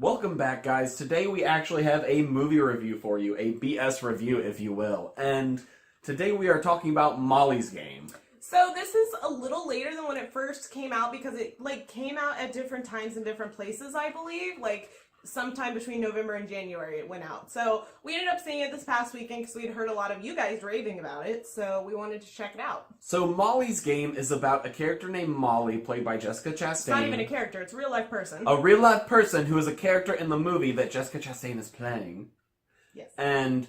Welcome back, guys. Today we actually have a movie review for you, a BS review, if you will. And today we are talking about Molly's Game. So this is a little later than when it first came out because it came out at different times in different places, I believe. Sometime between November and January it went out. So we ended up seeing it this past weekend because we'd heard a lot of you guys raving about it. So we wanted to check it out. So Molly's Game is about a character named Molly, played by Jessica Chastain. It's not even a character, it's a real life person. A real life person who is a character in the movie that Jessica Chastain is playing. Yes. And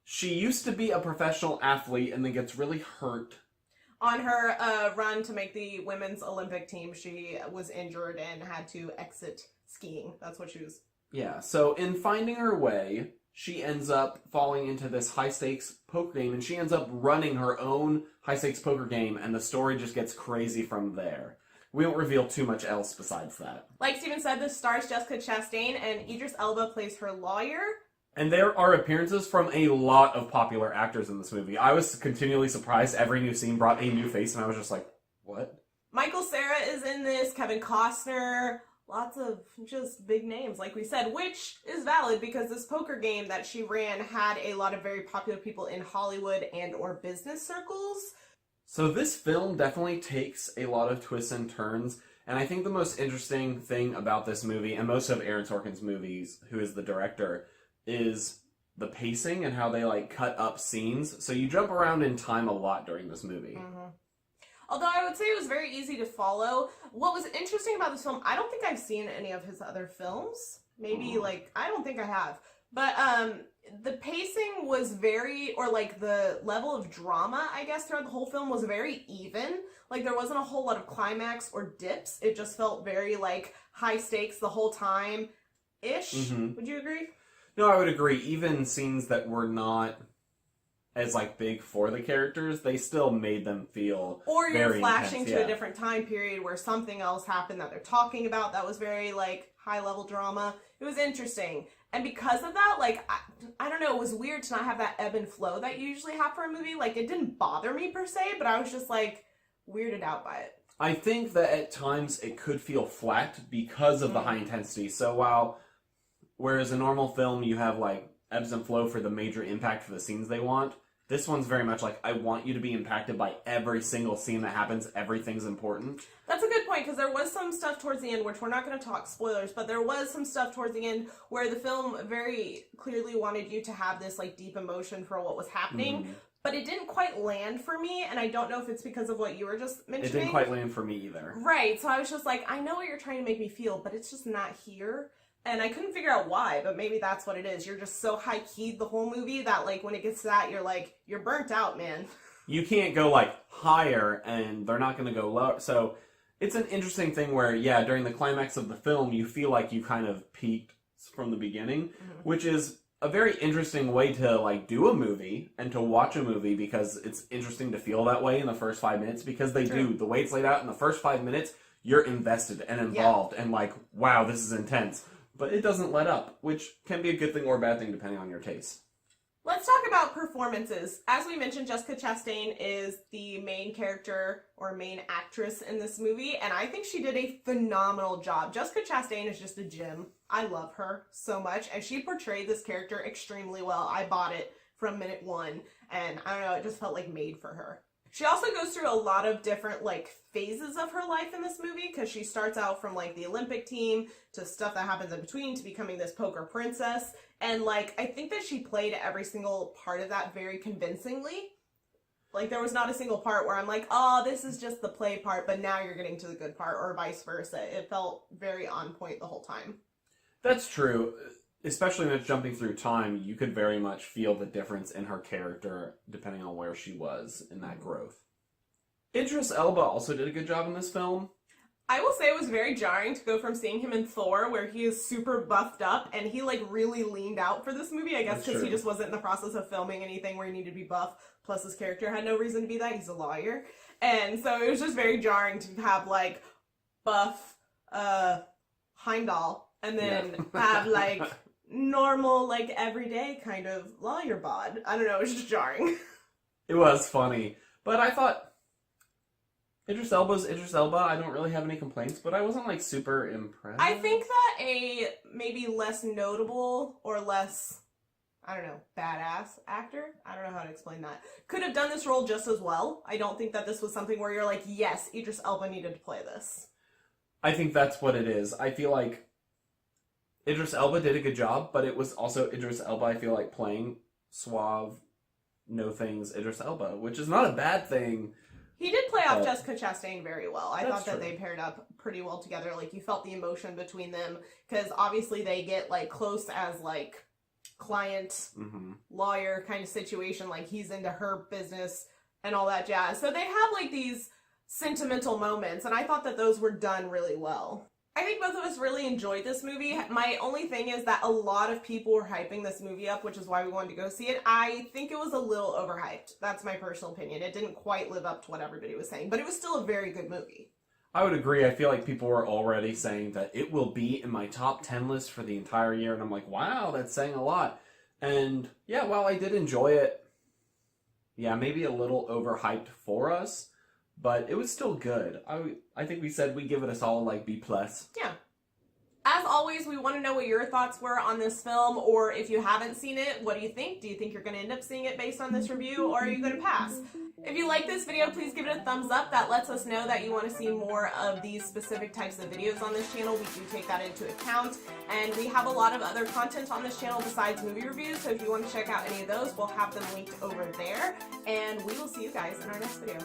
she used to be a professional athlete and then gets really hurt. On her run to make the women's Olympic team, she was injured and had to exit skiing. That's what she was. Yeah, so in finding her way, she ends up falling into this high-stakes poker game, and she ends up running her own high-stakes poker game, and the story just gets crazy from there. We won't reveal too much else besides that. Like Steven said, this stars Jessica Chastain, and Idris Elba plays her lawyer. And there are appearances from a lot of popular actors in this movie. I was continually surprised. Every new scene brought a new face, and I was just like, what? Michael Cera is in this, Kevin Costner, lots of just big names, like we said, which is valid because this poker game that she ran had a lot of very popular people in Hollywood and or business circles. So this film definitely takes a lot of twists and turns, and I think the most interesting thing about this movie, and most of Aaron Sorkin's movies, who is the director, is the pacing and how they cut up scenes. So you jump around in time a lot during this movie. Mm-hmm. Although I would say it was very easy to follow. What was interesting about this film, I don't think I've seen any of his other films. Maybe I don't think I have. But the pacing was very, or the level of drama, I guess, throughout the whole film was very even. There wasn't a whole lot of climax or dips. It just felt very high stakes the whole time-ish. Mm-hmm. Would you agree? No, I would agree. Even scenes that were not as big for the characters, they still made them feel or you're very flashing intense, to a different time period where something else happened that they're talking about that was very high level drama. It was interesting. And because of that, I don't know, it was weird to not have that ebb and flow that you usually have for a movie. It didn't bother me per se, but I was just weirded out by it. I think that at times it could feel flat because of the high intensity. So whereas a normal film you have ebbs and flow for the major impact for the scenes they want, this one's very much I want you to be impacted by every single scene that happens. Everything's important. That's a good point, because there was some stuff towards the end, which we're not going to talk spoilers, but there was some stuff towards the end where the film very clearly wanted you to have this deep emotion for what was happening. Mm-hmm. But it didn't quite land for me, and I don't know if it's because of what you were just mentioning. It didn't quite land for me either. Right, so I was just I know what you're trying to make me feel, but it's just not here. And I couldn't figure out why, but maybe that's what it is. You're just so high-keyed the whole movie that, when it gets to that, you're burnt out, man. You can't go, higher, and they're not going to go lower. So it's an interesting thing where, during the climax of the film, you feel like you kind of peaked from the beginning, which is a very interesting way to, do a movie and to watch a movie, because it's interesting to feel that way in the first 5 minutes, because they do. The way it's laid out in the first 5 minutes, you're invested and involved and wow, this is intense. But it doesn't let up, which can be a good thing or a bad thing depending on your taste. Let's talk about performances. As we mentioned, Jessica Chastain is the main character or main actress in this movie, and I think she did a phenomenal job. Jessica Chastain is just a gem. I love her so much, and she portrayed this character extremely well. I bought it from minute one, and I don't know, it just felt made for her. She also goes through a lot of different, phases of her life in this movie, because she starts out from, the Olympic team to stuff that happens in between to becoming this poker princess. And, I think that she played every single part of that very convincingly. There was not a single part where I'm oh, this is just the play part, but now you're getting to the good part, or vice versa. It felt very on point the whole time. That's true. Especially when it's jumping through time, you could very much feel the difference in her character depending on where she was in that growth. Idris Elba also did a good job in this film. I will say it was very jarring to go from seeing him in Thor, where he is super buffed up, and he really leaned out for this movie, I guess because he just wasn't in the process of filming anything where he needed to be buff, plus his character had no reason to be that, he's a lawyer. And so it was just very jarring to have buff Heimdall, and then have normal, everyday kind of lawyer bod. I don't know, it was just jarring. It was funny. But I thought Idris Elba's Idris Elba. I don't really have any complaints, but I wasn't super impressed. I think that maybe maybe less notable or less, I don't know, badass actor? I don't know how to explain that. Could have done this role just as well. I don't think that this was something where you're like, yes, Idris Elba needed to play this. I think that's what it is. I feel like Idris Elba did a good job, but it was also Idris Elba, I feel like, playing suave, no things Idris Elba, which is not a bad thing. He did play off Jessica Chastain very well. I thought that true. they paired up pretty well together. Like, you felt the emotion between them, because obviously they get, like, close as, like, client, lawyer kind of situation. Like, he's into her business and all that jazz. So they have, like, these sentimental moments, and I thought that those were done really well. I think both of us really enjoyed this movie. My only thing is that a lot of people were hyping this movie up, which is why we wanted to go see it. I think it was a little overhyped. That's my personal opinion. It didn't quite live up to what everybody was saying, but it was still a very good movie. I would agree. I feel like people were already saying that it will be in my top 10 list for the entire year, and I'm like, wow, that's saying a lot. And yeah, while I did enjoy it, yeah, maybe a little overhyped for us, but it was still good. I think we said we give it a solid, like, B+. Yeah. As always, we want to know what your thoughts were on this film, or if you haven't seen it, what do you think? Do you think you're going to end up seeing it based on this review, or are you going to pass? If you like this video, please give it a thumbs up. That lets us know that you want to see more of these specific types of videos on this channel. We do take that into account, and we have a lot of other content on this channel besides movie reviews, so if you want to check out any of those, we'll have them linked over there, and we will see you guys in our next video.